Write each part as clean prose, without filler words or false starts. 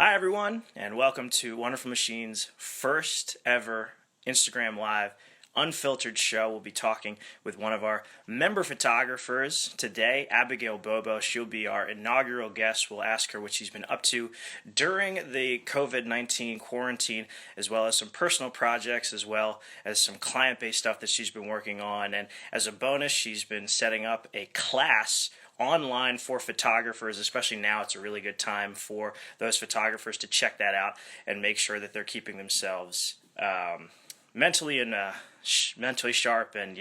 Hi, everyone, and welcome to Wonderful Machine's first ever Instagram Live Unfiltered show. We'll be talking with one of our member photographers today, Abigail Bobo. She'll be our inaugural guest. We'll ask her what she's been up to during the COVID-19 quarantine, as well as some personal projects, as well as some client-based stuff that she's been working on. And as a bonus, she's been setting up a class online for photographers. Especially now, it's a really good time for those photographers to check that out and make sure that they're keeping themselves mentally and mentally sharp, and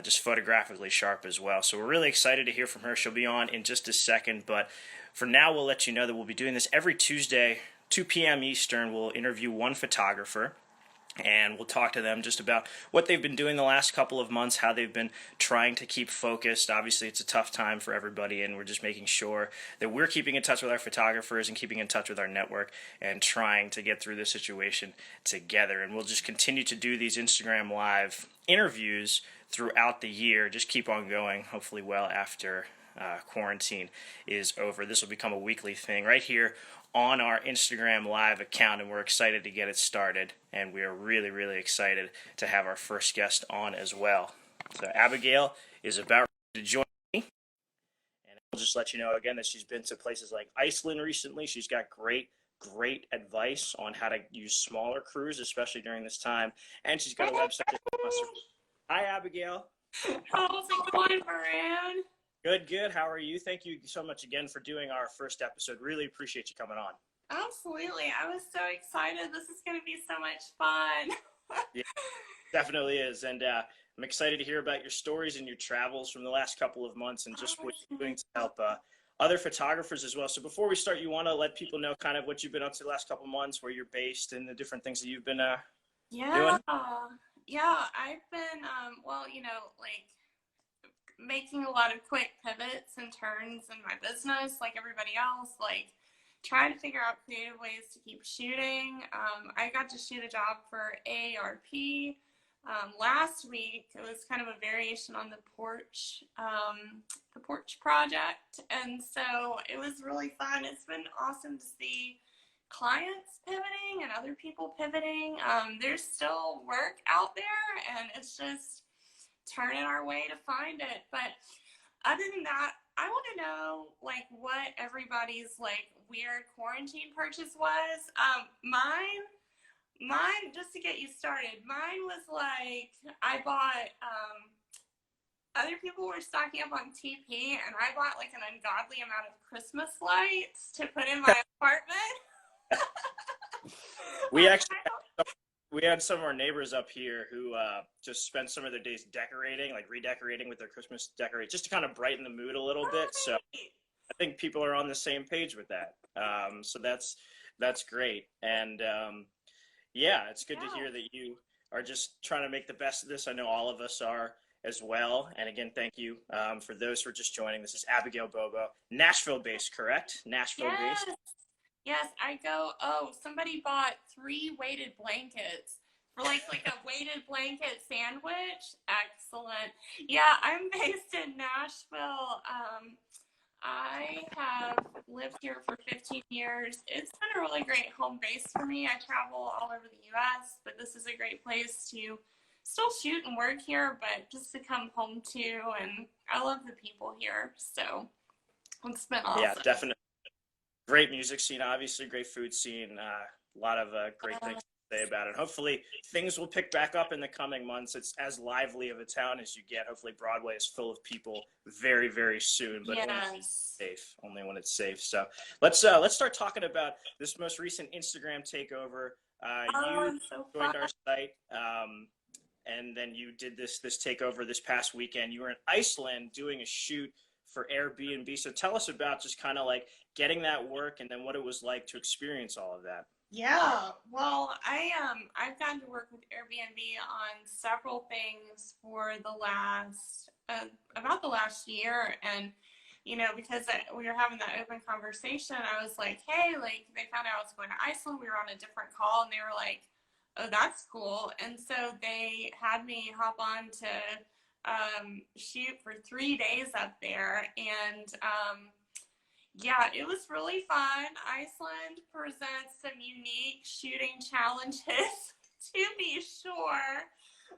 just photographically sharp as well. So we're really excited to hear from her. She'll be on in just a second, but for now, we'll let you know that we'll be doing this every Tuesday, 2 p.m. Eastern. We'll interview one photographer, and we'll talk to them just about what they've been doing the last couple of months, how they've been trying to keep focused. Obviously, it's a tough time for everybody, and we're just making sure that we're keeping in touch with our photographers and keeping in touch with our network and trying to get through this situation together. And we'll just continue to do these Instagram Live interviews throughout the year. Just keep on going, hopefully well after quarantine is over. This will become a weekly thing right here on our Instagram Live account, and we're excited to get it started, and we are really, really excited to have our first guest on as well. So Abigail is about to join me, and I'll just let you know again that she's been to places like Iceland recently. She's got great advice on how to use smaller crews, especially during this time, and she's got a website. Hi, Abigail. How's it going, Varun? Good. How are you? Thank you so much again for doing our first episode. Really appreciate you coming on. Absolutely. I was so excited. This is going to be so much fun. Yeah, definitely is. And I'm excited to hear about your stories and your travels from the last couple of months, and just what you're doing to help other photographers as well. So before we start, you want to let people know kind of what you've been up to the last couple of months, where you're based, and the different things that you've been doing? Yeah, I've been, making a lot of quick pivots and turns in my business, like everybody else, like trying to figure out creative ways to keep shooting. I got to shoot a job for AARP last week. It was kind of a variation on the porch project, and so it was really fun. It's been awesome to see clients pivoting and other people pivoting. There's still work out there, and it's just turning our way to find it. But other than that, I want to know what everybody's weird quarantine purchase was. Mine, just to get you started, mine was I bought other people were stocking up on TP, and I bought an ungodly amount of Christmas lights to put in my apartment. We had some of our neighbors up here who just spent some of their days decorating, redecorating with their Christmas decorations, just to kind of brighten the mood a little bit. So I think people are on the same page with that. So that's great. And it's good to hear that you are just trying to make the best of this. I know all of us are as well. And again, thank you for those who are just joining. This is Abigail Bobo, Nashville-based, correct? Nashville-based. Yes, somebody bought 3 weighted blankets for a weighted blanket sandwich. Excellent. Yeah, I'm based in Nashville. I have lived here for 15 years. It's been a really great home base for me. I travel all over the U.S., but this is a great place to still shoot and work here, but just to come home to, and I love the people here, so it's been awesome. Yeah, definitely. Great music scene, obviously, great food scene, a lot of great things to say about it. Hopefully, things will pick back up in the coming months. It's as lively of a town as you get. Hopefully, Broadway is full of people very, very soon, but only when it's safe. So let's start talking about this most recent Instagram takeover. You joined our site, and then you did this takeover this past weekend. You were in Iceland doing a shoot for Airbnb. So tell us about just kind of getting that work, and then what it was like to experience all of that. Yeah, well, I've gotten to work with Airbnb on several things for the last about the last year, and because we were having that open conversation, I was like, hey, they found out I was going to Iceland. We were on a different call, and they were like, oh, that's cool. And so they had me hop on to shoot for 3 days up there, and Yeah, it was really fun. Iceland presents some unique shooting challenges, to be sure.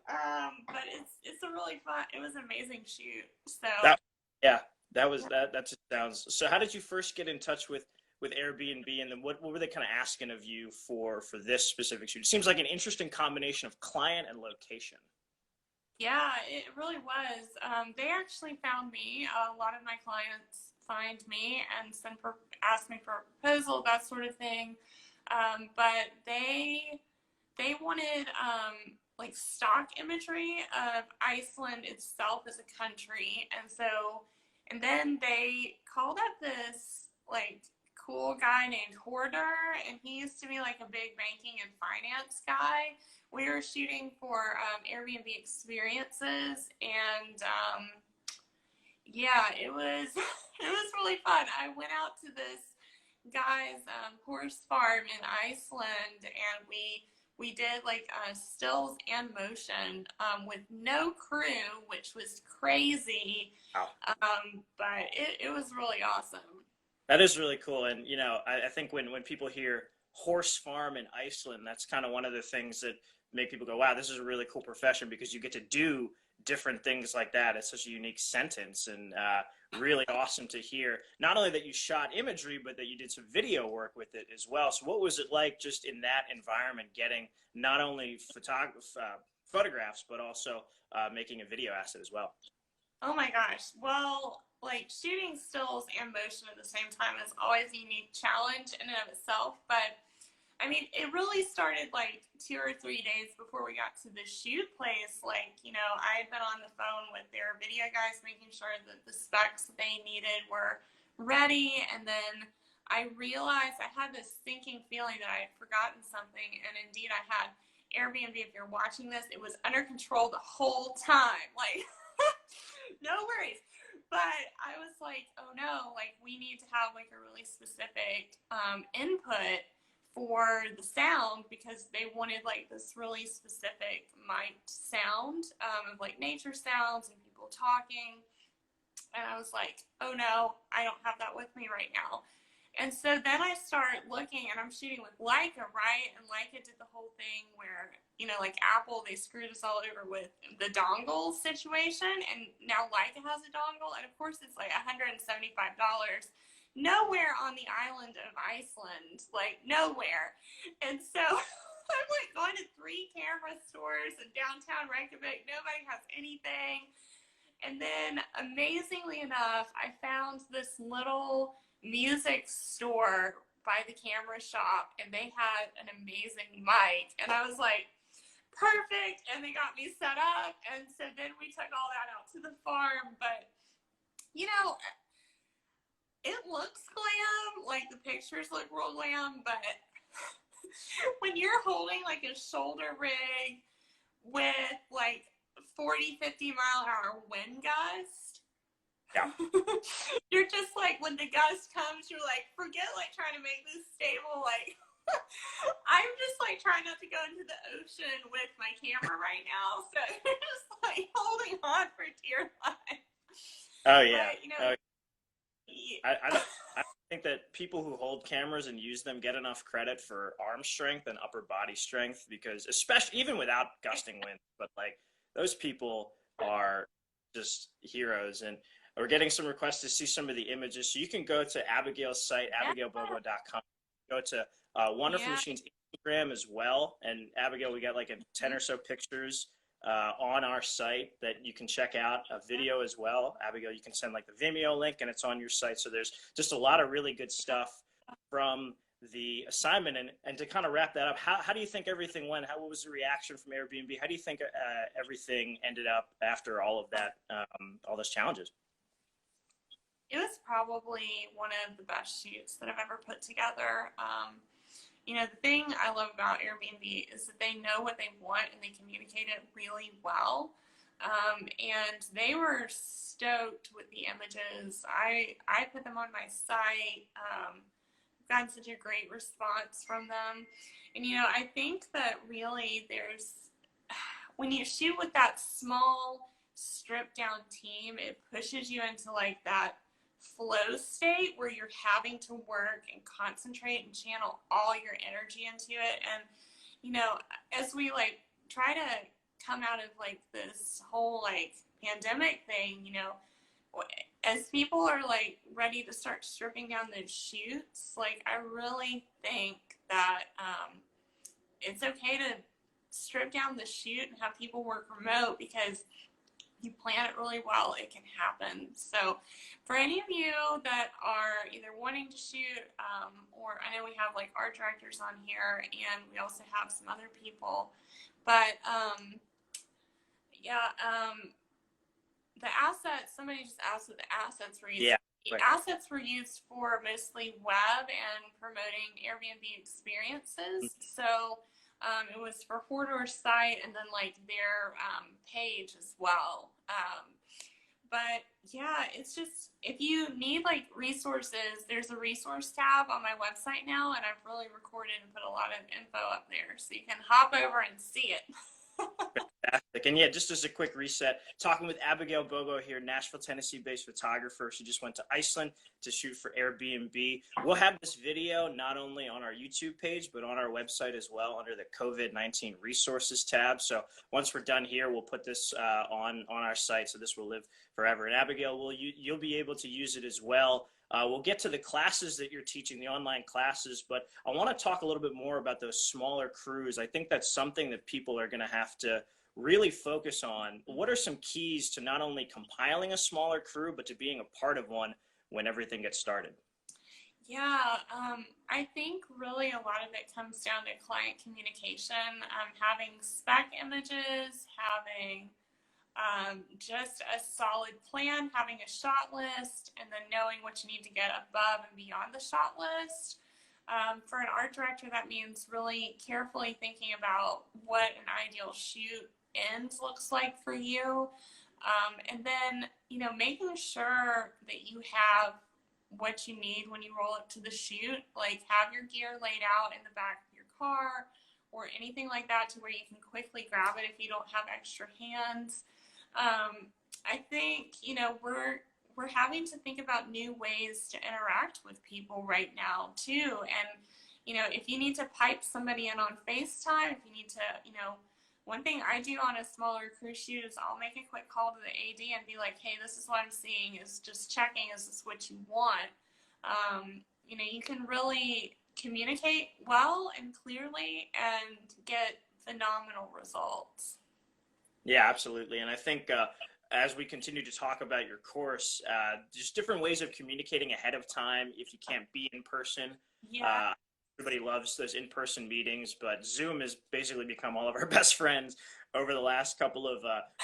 But it's a really fun. It was an amazing shoot. So That yeah, that was that. That just sounds. So, how did you first get in touch with Airbnb, and then what were they kind of asking of you for this specific shoot? It seems like an interesting combination of client and location. yeah, it really was. They actually found me. A lot of my clients find me and ask me for a proposal, that sort of thing. But they wanted like stock imagery of Iceland itself as a country, and then they called up this like cool guy named Hoarder, and he used to be like a big banking and finance guy. We were shooting for Airbnb experiences, and yeah, it was it was really fun. I went out to this guy's horse farm in Iceland, and we did like stills and motion with no crew, which was crazy. Wow. But it was really awesome. That is really cool. And, I think when people hear horse farm in Iceland, that's kind of one of the things that make people go, wow, this is a really cool profession because you get to do different things like that. It's such a unique sentence and really awesome to hear. Not only that you shot imagery, but that you did some video work with it as well. So, what was it like just in that environment getting not only photographs, but also making a video asset as well? Oh my gosh. Well, like shooting stills and motion at the same time is always a unique challenge in and of itself. But I mean, it really started like 2 or 3 days before we got to the shoot place. Like, I had been on the phone with their video guys making sure that the specs they needed were ready. And then I realized I had this sinking feeling that I had forgotten something. And indeed, I had. Airbnb, if you're watching this, it was under control the whole time. Like, no worries. But I was like, oh no, like we need to have like a really specific input for the sound because they wanted like this really specific mic'd sound of like nature sounds and people talking. And I was like, oh no, I don't have that with me right now. And so then I start looking, and I'm shooting with Leica, right? And Leica did the whole thing where, like Apple, they screwed us all over with the dongle situation. And now Leica has a dongle, and of course it's like $175. Nowhere on the island of Iceland, like nowhere. And so I'm like going to 3 camera stores in downtown Reykjavik. Nobody has anything. And then, amazingly enough, I found this little music store by the camera shop, and they had an amazing mic. And I was like, perfect. And they got me set up. And so then we took all that out to the farm. But, it looks glam. Like, the pictures look real glam. But when you're holding, like, a shoulder rig with, like, 40, 50-mile-an-hour wind gust. Yeah. You're just like, when the gust comes, you're like, forget like trying to make this stable. Like, I'm just like trying not to go into the ocean with my camera right now. So you're just like holding on for dear life. Oh, yeah. But, I think that people who hold cameras and use them get enough credit for arm strength and upper body strength because, especially even without gusting wind, but like those people are just heroes. And we're getting some requests to see some of the images. So you can go to Abigail's site, abigailbobo.com. Go to Wonderful Machines Instagram as well. And Abigail, we got like 10 or so pictures on our site that you can check out, a video as well. Abigail, you can send like the Vimeo link and it's on your site. So there's just a lot of really good stuff from the assignment. And to kind of wrap that up, how do you think everything went? What was the reaction from Airbnb? How do you think everything ended up after all of that, all those challenges? it was probably one of the best shoots that I've ever put together. The thing I love about Airbnb is that they know what they want and they communicate it really well. And they were stoked with the images. I put them on my site. I've gotten such a great response from them. And, I think that really when you shoot with that small stripped down team, it pushes you into like that flow state where you're having to work and concentrate and channel all your energy into it. And, you know, as we like try to come out of like this whole like pandemic thing, you know, as people are like ready to start stripping down those chutes, like I really think that it's okay to strip down the chute and have people work remote, because you plan it really well, it can happen. So for any of you that are either wanting to shoot, or I know we have like art directors on here, and we also have some other people, but yeah, the assets, somebody just asked what the assets were used Yeah, for. right. Assets were used for mostly web and promoting Airbnb experiences. So it was for Hoarder's site and then like their page as well. But yeah, it's just, if you need like resources, there's a resource tab on my website now, and I've really recorded and put a lot of info up there, so you can hop over and see it. Fantastic. And yeah, just as a quick reset, talking with Abigail Bogo here, Nashville, Tennessee-based photographer. She just went to Iceland to shoot for Airbnb. We'll have this video not only on our YouTube page, but on our website as well under the COVID-19 resources tab. So once we're done here, we'll put this on our site, so this will live forever. And Abigail, you'll be able to use it as well. We'll get to the classes that you're teaching, the online classes, but I want to talk a little bit more about those smaller crews. I think that's something that people are going to have to really focus on. What are some keys to not only compiling a smaller crew, but to being a part of one when everything gets started? Yeah, I think really a lot of it comes down to client communication, having spec images, having just a solid plan, having a shot list, and then knowing what you need to get above and beyond the shot list. For an art director, that means really carefully thinking about what an ideal shoot end looks like for you. And then, you know, making sure that you have what you need when you roll up to the shoot, like have your gear laid out in the back of your car or anything like that to where you can quickly grab it if you don't have extra hands. I think, you know, we're having to think about new ways to interact with people right now too. And, you know, if you need to pipe somebody in on FaceTime, if you need to, you know, one thing I do on a smaller cruise shoot is I'll make a quick call to the AD and be like, hey, this is what I'm seeing, is just checking, is this what you want? You know, you can really communicate well and clearly and get phenomenal results. Yeah, absolutely. And I think as we continue to talk about your course, just different ways of communicating ahead of time if you can't be in person. Yeah. Everybody loves those in-person meetings, but Zoom has basically become all of our best friends over the last couple of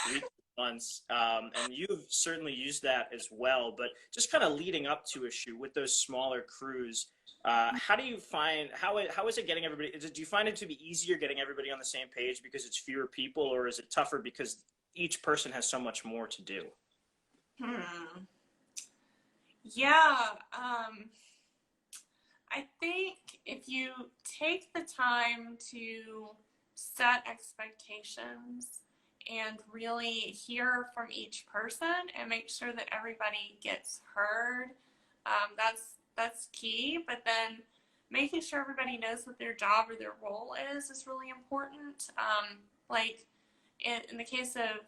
weeks, months. And you've certainly used that as well. But just kind of leading up to a shoot with those smaller crews, how do you find, how is it getting everybody, do you find it to be easier getting everybody on the same page because it's fewer people, or is it tougher because each person has so much more to do? Yeah. I think if you take the time to set expectations and really hear from each person and make sure that everybody gets heard, that's key. But then making sure everybody knows what their job or their role is really important. Like in the case of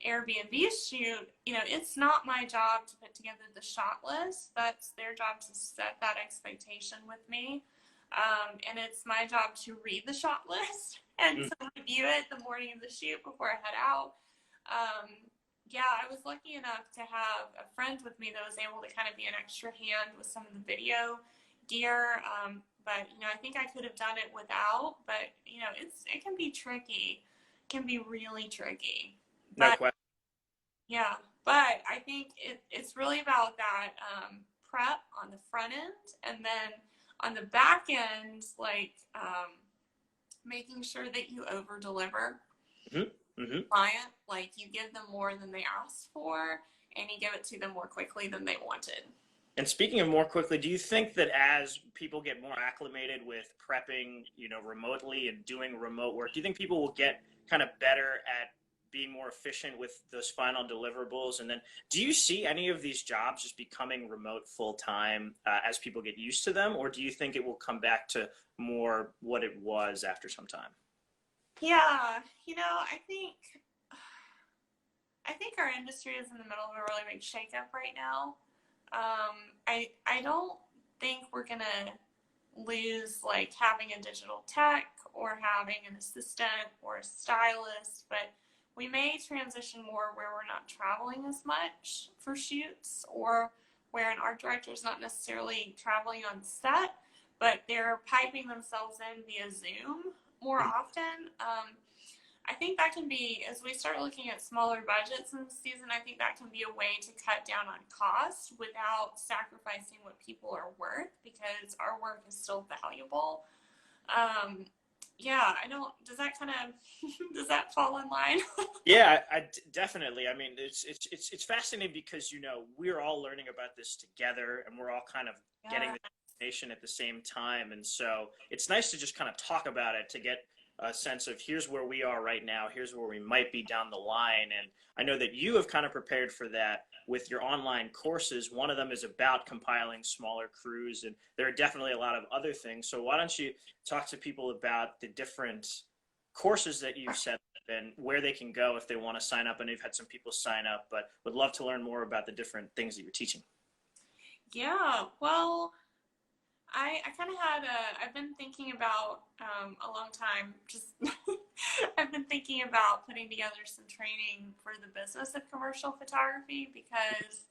Airbnb shoot, you know, it's not my job to put together the shot list. That's their job to set that expectation with me. And it's my job to read the shot list and to review it the morning of the shoot before I head out. Yeah, I was lucky enough to have a friend with me that was able to kind of be an extra hand with some of the video gear. But, you know, I think I could have done it without, but, you know, it can be tricky. It can be really tricky. No question. Yeah, but I think it's really about that prep on the front end, and then on the back end, like making sure that you over deliver client, like you give them more than they asked for, and you give it to them more quickly than they wanted. And speaking of more quickly, do you think that as people get more acclimated with prepping, you know, remotely and doing remote work, do you think people will get kind of better at being more efficient with those final deliverables? And then do you see any of these jobs just becoming remote full time as people get used to them? Or do you think it will come back to more what it was after some time? Yeah, I think our industry is in the middle of a really big shakeup right now. I don't think we're gonna lose like having a digital tech or having an assistant or a stylist, but we may transition more where we're not traveling as much for shoots, or where an art director is not necessarily traveling on set, but they're piping themselves in via Zoom more often. I think that can be, as we start looking at smaller budgets in the season, I think that can be a way to cut down on costs without sacrificing what people are worth, because our work is still valuable. Yeah, I don't, does that kind of, does that fall in line? Yeah, definitely. I mean, it's fascinating because we're all learning about this together, and we're all kind of getting Yeah. the information at the same time, and so it's nice to just kind of talk about it to get a sense of here's where we are right now, here's where we might be down the line. And I know that you have kind of prepared for that with your online courses. One of them is about compiling smaller crews, and there are definitely a lot of other things. So why don't you talk to people about the different courses that you've set up and where they can go if they want to sign up? I know you've had some people sign up, but would love to learn more about the different things that you're teaching. Yeah, well, I kind of had I've been thinking about a long time, just I've been thinking about putting together some training for the business of commercial photography, because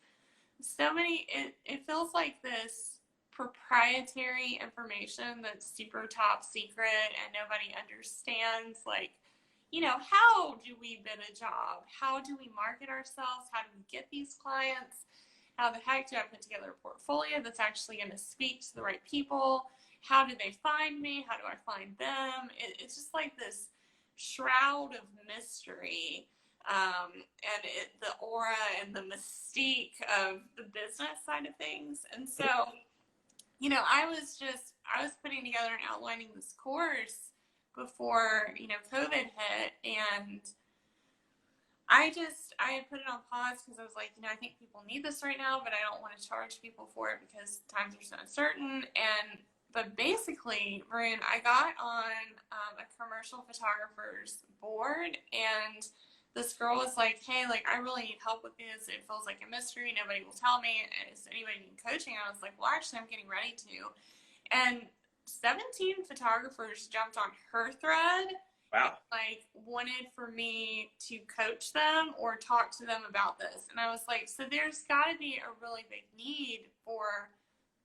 it feels like this proprietary information that's super top secret and nobody understands. Like, how do we bid a job? How do we market ourselves? How do we get these clients? How the heck do I put together a portfolio that's actually going to speak to the right people? How do they find me? How do I find them? It's just like this shroud of mystery, and the aura and the mystique of the business side of things. And so, I was putting together and outlining this course before, COVID hit, and I put it on pause because I was like, I think people need this right now, but I don't want to charge people for it because times are so uncertain. But basically, Varun, I got on a commercial photographer's board, and this girl was like, hey, like, I really need help with this. It feels like a mystery. Nobody will tell me. Is anybody needing coaching? And I was like, well, actually, I'm getting ready to. And 17 photographers jumped on her thread. Wow. Like, wanted for me to coach them or talk to them about this. And I was like, so there's got to be a really big need for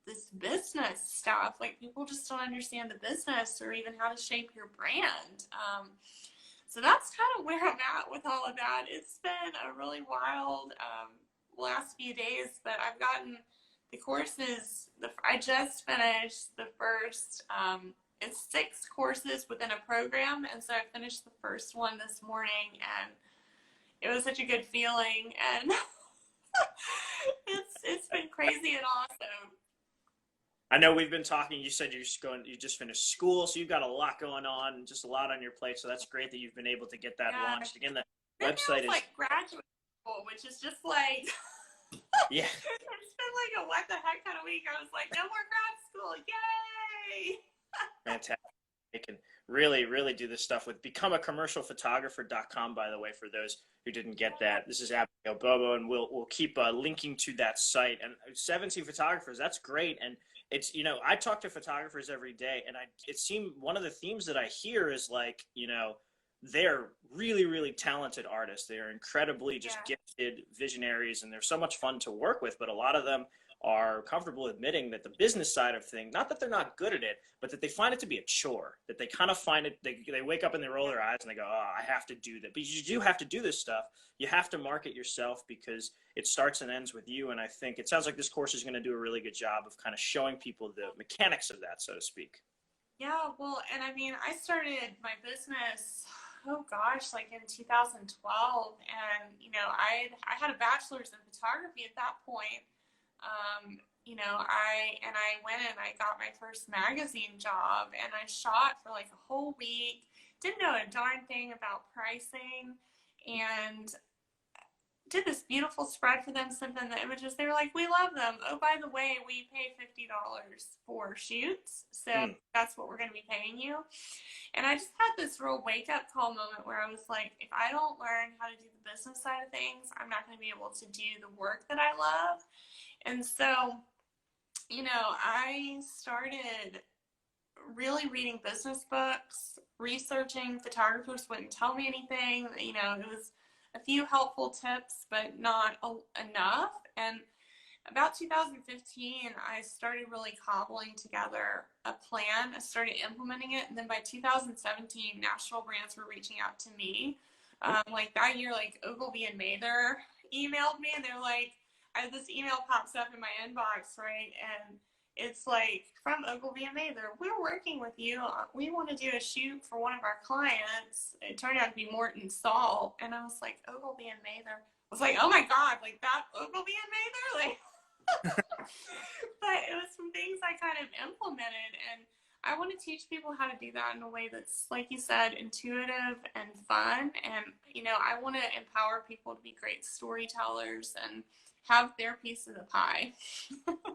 this business stuff. Like, people just don't understand the business or even how to shape your brand. So that's kind of where I'm at with all of that. It's been a really wild last few days, but I've gotten the courses. I just finished the first. It's 6 courses within a program, and so I finished the first one this morning, and it was such a good feeling, and it's been crazy and awesome. I know we've been talking. You said you just finished school, so you've got a lot going on, just a lot on your plate. So that's great that you've been able to get that launched. Again, the website is like graduate school, which is just like yeah. It's been like a what the heck kind of week. I was like, no more grad school, yay! Fantastic. They can really, really do this stuff with becomeacommercialphotographer.com, by the way, for those who didn't get that. This is Abigail Bobo, and we'll keep linking to that site. And 17 photographers, that's great. And it's, I talk to photographers every day, and it seemed one of the themes that I hear is like, they're really, really talented artists. They are incredibly just gifted visionaries, and they're so much fun to work with. But a lot of them are comfortable admitting that the business side of things, not that they're not good at it, but that they find it to be a chore, that they kind of find it, they wake up and they roll their eyes and they go, oh, I have to do that. But you do have to do this stuff. You have to market yourself because it starts and ends with you. And I think it sounds like this course is going to do a really good job of kind of showing people the mechanics of that, so to speak. Yeah, well, and I mean, I started my business, oh gosh, like in 2012. And, I had a bachelor's in photography at that point. I went and I got my first magazine job, and I shot for like a whole week, didn't know a darn thing about pricing. and did this beautiful spread for them, sent them the images. They were like, we love them. Oh, by the way, we pay $50 for shoots. So that's what we're going to be paying you. And I just had this real wake up call moment where I was like, if I don't learn how to do the business side of things, I'm not going to be able to do the work that I love. And so, I started really reading business books, researching. Photographers wouldn't tell me anything. It was a few helpful tips, but not enough. And about 2015, I started really cobbling together a plan. I started implementing it. And then by 2017, national brands were reaching out to me. Like that year, like Ogilvy and Mather emailed me, and they're like, this email pops up in my inbox, right? And it's like, from Ogilvy and Mather, we're working with you. We want to do a shoot for one of our clients. It turned out to be Morton Salt. And I was like, Ogilvy and Mather. I was like, oh my God, like that Ogilvy and Mather? Like, but it was some things I kind of implemented, and I want to teach people how to do that in a way that's, like you said, intuitive and fun. And I want to empower people to be great storytellers and have their piece of the pie.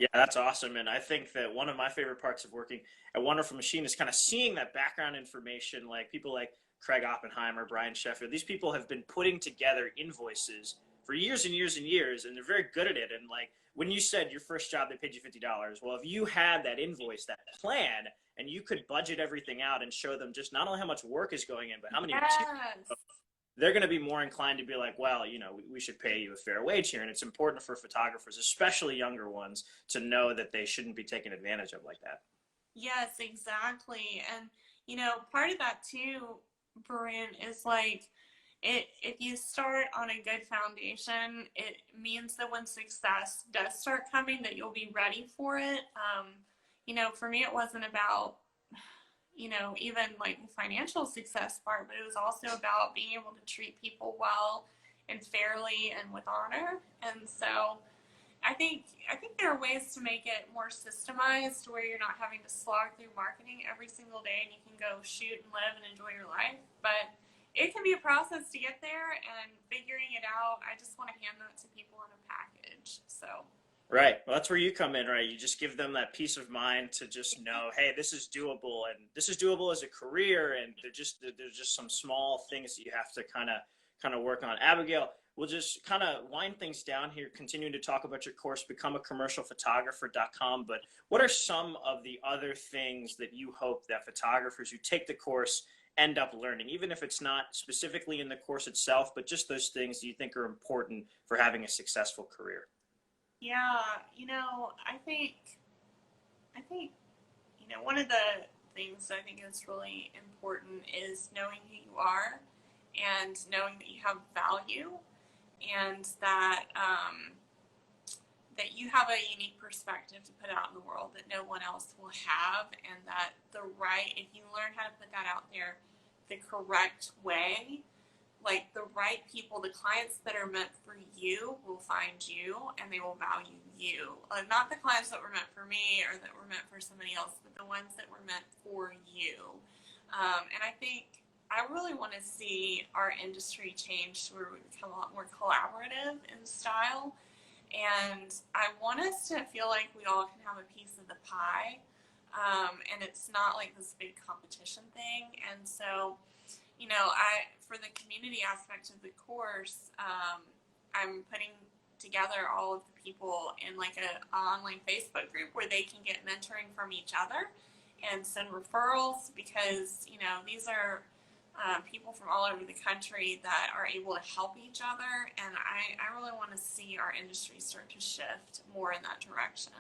Yeah, that's awesome. And I think that one of my favorite parts of working at Wonderful Machine is kind of seeing that background information. Like people like Craig Oppenheimer, Brian Sheffield, these people have been putting together invoices for years and years and years, and they're very good at it. And like when you said your first job, they paid you $50. Well, if you had that invoice, that plan, and you could budget everything out and show them just not only how much work is going in, but how many materials, they're going to be more inclined to be like, well, we should pay you a fair wage here. And it's important for photographers, especially younger ones, to know that they shouldn't be taken advantage of like that. Yes, exactly. And, part of that too, Varun, is like, if you start on a good foundation, it means that when success does start coming, that you'll be ready for it. For me, it wasn't about, even like the financial success part, but it was also about being able to treat people well and fairly and with honor. And so I think there are ways to make it more systemized, where you're not having to slog through marketing every single day and you can go shoot and live and enjoy your life. But it can be a process to get there, and figuring it out, I just want to hand that to people in a package. So. Right. Well, that's where you come in, right? You just give them that peace of mind to just know, hey, this is doable, and this is doable as a career, and there's just some small things that you have to kind of work on. Abigail, we'll just kind of wind things down here, continuing to talk about your course, becomeacommercialphotographer.com. But what are some of the other things that you hope that photographers who take the course end up learning, even if it's not specifically in the course itself, but just those things that you think are important for having a successful career? Yeah, I think, one of the things I think is really important is knowing who you are and knowing that you have value, and that that you have a unique perspective to put out in the world that no one else will have, and that if you learn how to put that out there the correct way, like the right people, the clients that are meant for you will find you and they will value you. Not the clients that were meant for me or that were meant for somebody else, but the ones that were meant for you. And I think I really want to see our industry change to where we become a lot more collaborative in style. And I want us to feel like we all can have a piece of the pie. And it's not like this big competition thing. And so, for the community aspect of the course, I'm putting together all of the people in like an online Facebook group where they can get mentoring from each other and send referrals, because, these are people from all over the country that are able to help each other. And I really want to see our industry start to shift more in that direction.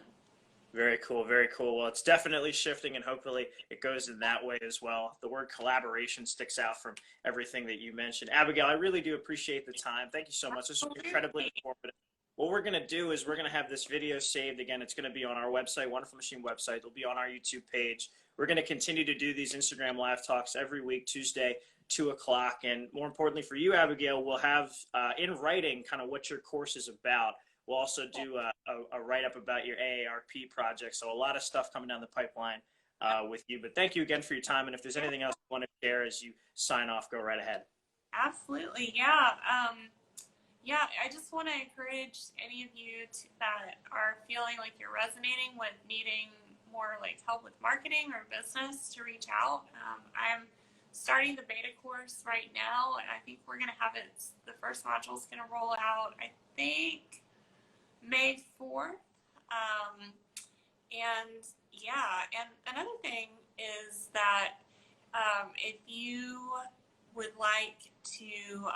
Very cool, very cool. Well, it's definitely shifting, and hopefully it goes in that way as well. The word collaboration sticks out from everything that you mentioned. Abigail, I really do appreciate the time. Thank you so much. This was incredibly informative. What we're going to do is we're going to have this video saved. Again, it's going to be on our website, Wonderful Machine website. It'll be on our YouTube page. We're going to continue to do these Instagram live talks every week, Tuesday, 2 o'clock. And more importantly for you, Abigail, we'll have in writing kind of what your course is about. We'll also do a write-up about your AARP project. So a lot of stuff coming down the pipeline with you. But thank you again for your time. And if there's anything else you want to share as you sign off, go right ahead. Absolutely. Yeah. Yeah, I just want to encourage any of you that are feeling like you're resonating with needing more like help with marketing or business to reach out. I'm starting the beta course right now, and I think we're going to have it. The first module is going to roll out, I think, May 4th. Um, and yeah, and another thing is that if you would like to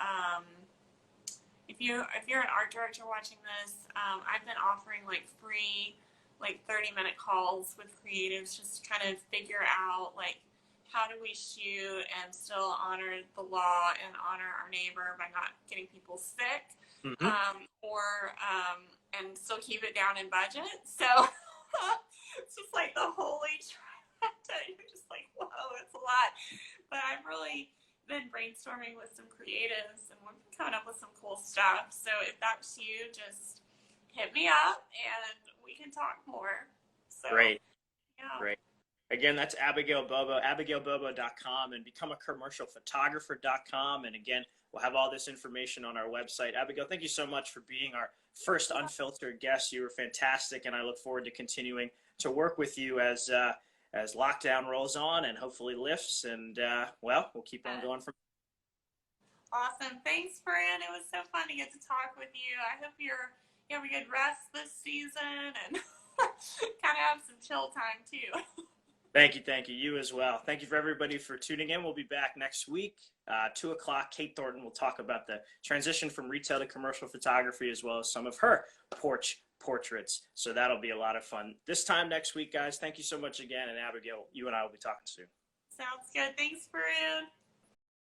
if you're an art director watching this, I've been offering like free like 30-minute calls with creatives just to kind of figure out like how do we shoot and still honor the law and honor our neighbor by not getting people sick, Mm-hmm. and still keep it down in budget. So it's just like the holy trifecta. You're just like, whoa, it's a lot. But I've really been brainstorming with some creatives and we're coming up with some cool stuff. So if that's you, just hit me up and we can talk more. So Great. yeah. Great. Again, that's Abigail Bobo, abigailbobo.com, and becomeacommercialphotographer.com. And again, we'll have all this information on our website. Abigail, thank you so much for being our first unfiltered guest. You were fantastic, and I look forward to continuing to work with you as lockdown rolls on and hopefully lifts. And well, we'll keep on going from. Awesome. Thanks, Fran. It was so fun to get to talk with you. I hope you have a good rest this season and kind of have some chill time too. Thank you. Thank you. You as well. Thank you for everybody for tuning in. We'll be back next week, 2 o'clock. Kate Thornton will talk about the transition from retail to commercial photography, as well as some of her porch portraits. So that'll be a lot of fun. This time next week, guys, thank you so much again. And Abigail, you and I will be talking soon. Sounds good. Thanks, Varun.